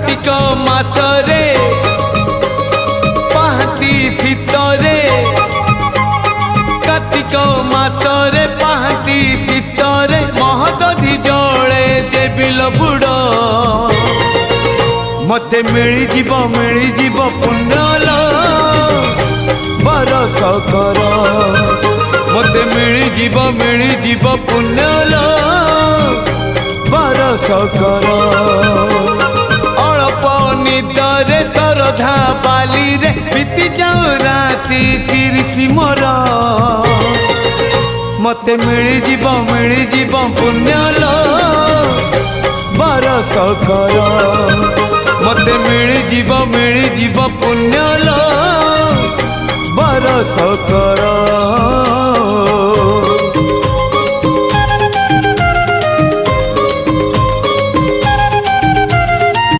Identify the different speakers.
Speaker 1: कार्तिक मासरे पाहाती शीतरे कार्तिक मासरे पाहाती शीतरे महदधि जले देविल बुड़ मते मिली जीव पुण्यल बरस कर मते मिली जीव पुण्यल बरस कर अल्प निदरे श्रद्धा बाली रे बीती जाऊ राति 30 मोर मते मिली जीव पुण्यल बरस कर मते मिली जीव पुण्यल बरस कर।